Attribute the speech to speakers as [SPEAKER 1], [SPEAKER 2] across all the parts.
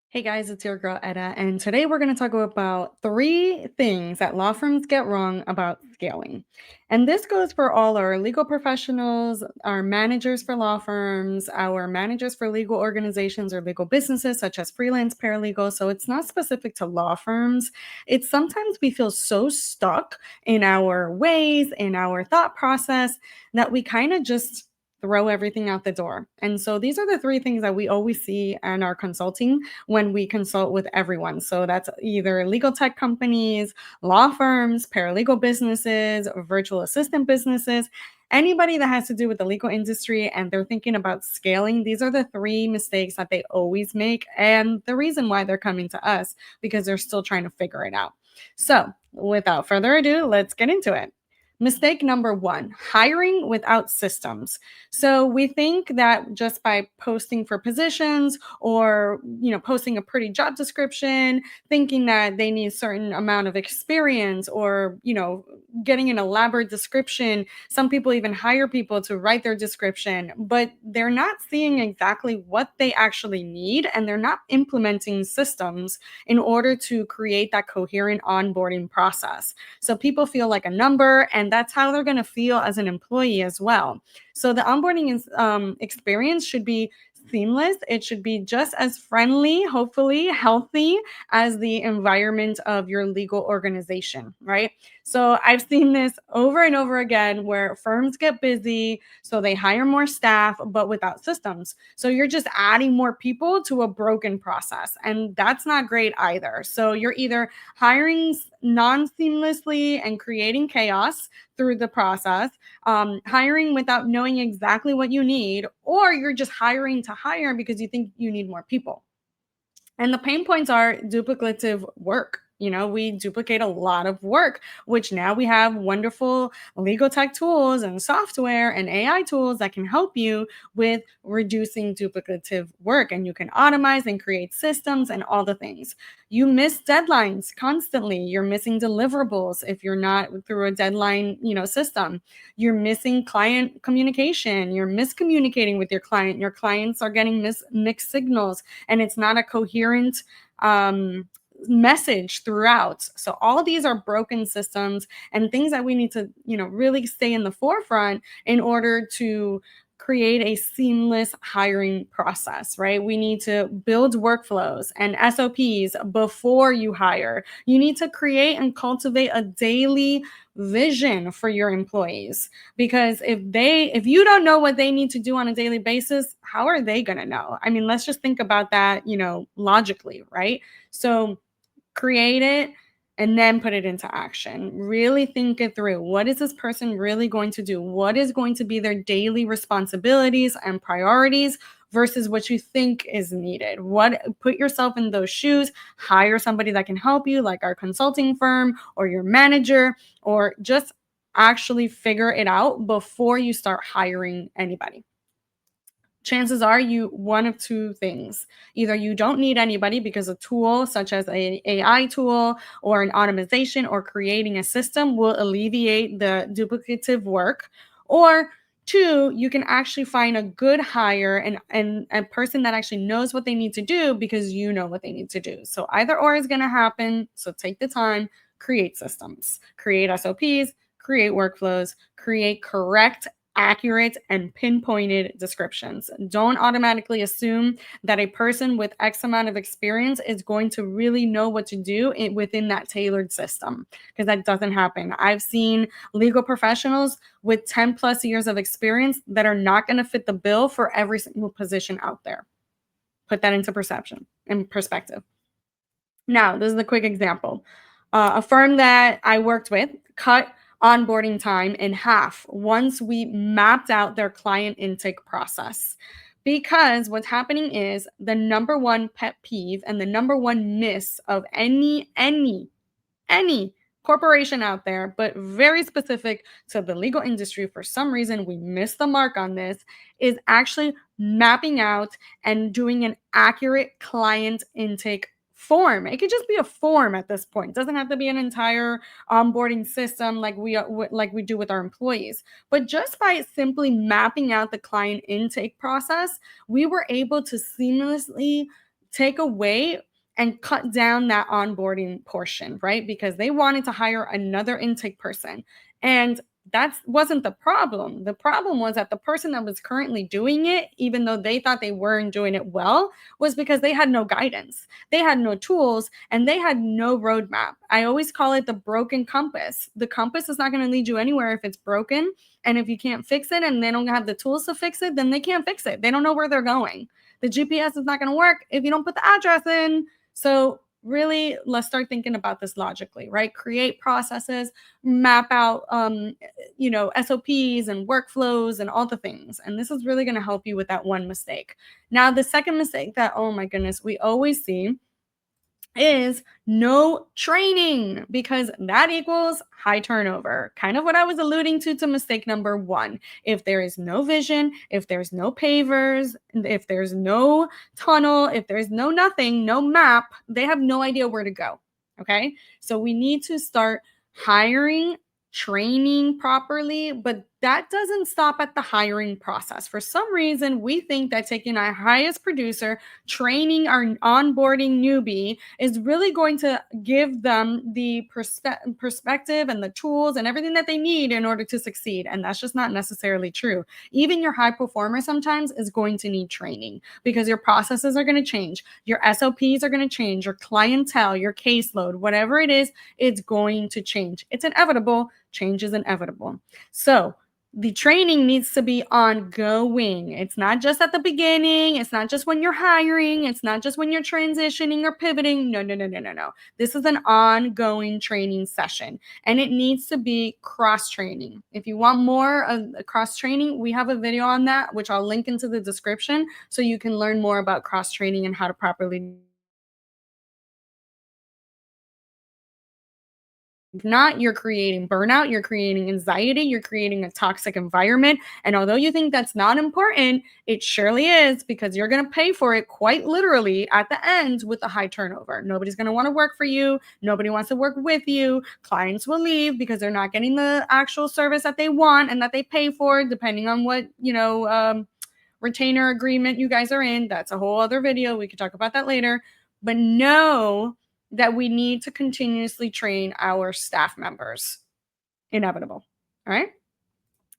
[SPEAKER 1] Hey guys, it's your girl Etta, and today we're going to talk about three things that law firms get wrong about scaling. And this goes for all our legal professionals, our managers for law firms, our managers for legal organizations or legal businesses, such as freelance paralegals. So it's not specific to law firms. It's sometimes we feel so stuck in our ways, in our thought process, that we kind of just throw everything out the door. And so these are the three things that we always see in our consulting when we consult with everyone. So that's either legal tech companies, law firms, paralegal businesses, virtual assistant businesses, anybody that has to do with the legal industry and they're thinking about scaling. These are the three mistakes that they always make. And the reason why they're coming to us because they're still trying to figure it out. So without further ado, let's get into it. Mistake number one, hiring without systems. So we think that just by posting for positions or, posting a pretty job description, thinking that they need a certain amount of experience or, getting an elaborate description. Some people even hire people to write their description, but they're not seeing exactly what they actually need and they're not implementing systems in order to create that coherent onboarding process. So people feel like a number, and that's how they're going to feel as an employee as well. So the onboarding experience should be seamless. It should be just as friendly, hopefully healthy as the environment of your legal organization, right? So I've seen this over and over again where firms get busy, so they hire more staff, but without systems. So you're just adding more people to a broken process, and that's not great either. So you're either hiring non seamlessly and creating chaos through the process, hiring without knowing exactly what you need, or you're just hiring to hire because you think you need more people. And the pain points are duplicative work. We duplicate a lot of work, which now we have wonderful legal tech tools and software and AI tools that can help you with reducing duplicative work. And you can automate and create systems and all the things. You miss deadlines constantly. You're missing deliverables if you're not through a deadline, system. You're missing client communication. You're miscommunicating with your client. Your clients are getting mixed signals and it's not a coherent message throughout. So all of these are broken systems and things that we need to, really stay in the forefront in order to create a seamless hiring process, right? We need to build workflows and SOPs before you hire. You need to create and cultivate a daily vision for your employees, because if you don't know what they need to do on a daily basis, how are they going to know? I mean, let's just think about that, logically, right? So create it and then put it into action. Really think it through. What is this person really going to do? What is going to be their daily responsibilities and priorities versus what you think is needed? Put yourself in those shoes, hire somebody that can help you, like our consulting firm or your manager, or just actually figure it out before you start hiring anybody. Chances are one of two things. Either you don't need anybody because a tool such as a AI tool or an automation or creating a system will alleviate the duplicative work, or two, you can actually find a good hire and a person that actually knows what they need to do because you know what they need to do. So either or is going to happen. So take the time, create systems, create SOPs, create workflows, create correct, accurate, and pinpointed descriptions. Don't automatically assume that a person with X amount of experience is going to really know what to do within that tailored system, because that doesn't happen. I've seen legal professionals with 10 plus years of experience that are not going to fit the bill for every single position out there. Put that into perception and perspective. Now, this is a quick example. A firm that I worked with cut onboarding time in half once we mapped out their client intake process. Because what's happening is the number one pet peeve and the number one miss of any corporation out there, but very specific to the legal industry, for some reason we missed the mark on this, is actually mapping out and doing an accurate client intake form. It could just be a form at this point. It doesn't have to be an entire onboarding system like we do with our employees. But just by simply mapping out the client intake process, we were able to seamlessly take away and cut down that onboarding portion, right? Because they wanted to hire another intake person. And that wasn't the problem. The problem was that the person that was currently doing it, even though they thought they weren't doing it well, was because they had no guidance, they had no tools, and they had no roadmap. I always call it the broken compass. The compass is not going to lead you anywhere if it's broken. And if you can't fix it and they don't have the tools to fix it, then they can't fix it. They don't know where they're going. The GPS is not going to work if you don't put the address in. So, really, let's start thinking about this logically, right? Create processes, map out, SOPs and workflows and all the things. And this is really going to help you with that one mistake. Now, the second mistake that, oh my goodness, we always see is no training, because that equals high turnover. Kind of what I was alluding to mistake number one. If there is no vision, if there's no pavers, if there's no tunnel, if there's no nothing, no map, they have no idea where to go. Okay. So we need to start hiring, training properly, but that doesn't stop at the hiring process. For some reason, we think that taking our highest producer, training our onboarding newbie is really going to give them the perspective and the tools and everything that they need in order to succeed. And that's just not necessarily true. Even your high performer sometimes is going to need training, because your processes are going to change, your SOPs are going to change, your clientele, your caseload, whatever it is, it's going to change. It's inevitable. Change is inevitable. So the training needs to be ongoing. It's not just at the beginning. It's not just when you're hiring. It's not just when you're transitioning or pivoting. No, no, no, no, no, no. This is an ongoing training session, and it needs to be cross-training. If you want more of cross-training, we have a video on that, which I'll link into the description, so you can learn more about cross-training and how to properly. If not, you're creating burnout, you're creating anxiety, you're creating a toxic environment. And although you think that's not important, it surely is, because you're going to pay for it quite literally at the end with a high turnover. Nobody's going to want to work for you. Nobody wants to work with you. Clients will leave because they're not getting the actual service that they want and that they pay for, depending on what, retainer agreement you guys are in. That's a whole other video. We could talk about that later. But know that we need to continuously train our staff members. Inevitable. All right.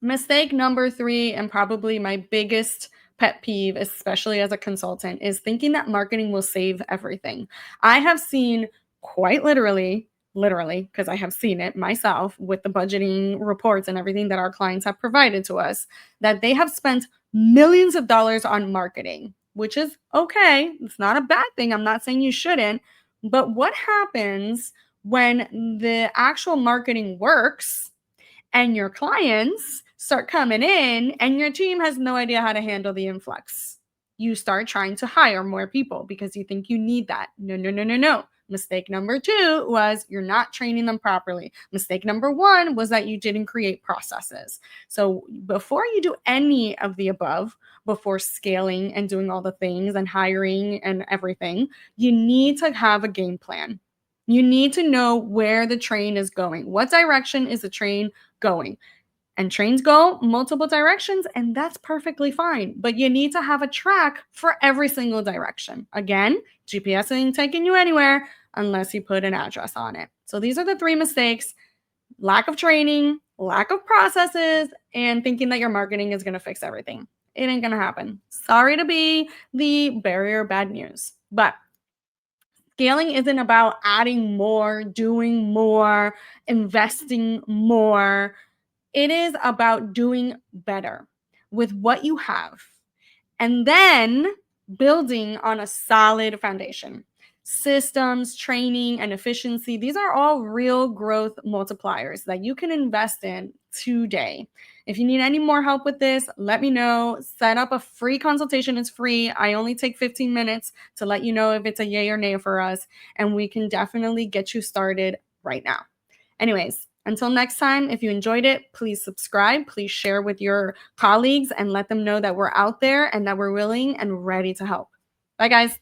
[SPEAKER 1] Mistake number 3, and probably my biggest pet peeve, especially as a consultant, is thinking that marketing will save everything. I have seen, quite literally, because I have seen it myself with the budgeting reports and everything that our clients have provided to us, that they have spent millions of dollars on marketing, which is okay. It's not a bad thing. I'm not saying you shouldn't. But what happens when the actual marketing works and your clients start coming in and your team has no idea how to handle the influx? You start trying to hire more people because you think you need that. No, no, no, no, no. Mistake number 2 was you're not training them properly. Mistake number 1 was that you didn't create processes. So before you do any of the above, before scaling and doing all the things and hiring and everything, you need to have a game plan. You need to know where the train is going. What direction is the train going? And trains go multiple directions, and that's perfectly fine. But you need to have a track for every single direction. Again, GPS ain't taking you anywhere unless you put an address on it. So these are the 3 mistakes: lack of training, lack of processes, and thinking that your marketing is going to fix everything. It ain't going to happen. Sorry to be the bearer of bad news, but scaling isn't about adding more, doing more, investing more. It is about doing better with what you have, and then building on a solid foundation. Systems, training, and efficiency, these are all real growth multipliers that you can invest in today. If you need any more help with this, let me know. Set up a free consultation. It's free. I only take 15 minutes to let you know if it's a yay or nay for us, and we can definitely get you started right now. Anyways, until next time, if you enjoyed it, please subscribe. Please share with your colleagues and let them know that we're out there and that we're willing and ready to help. Bye, guys.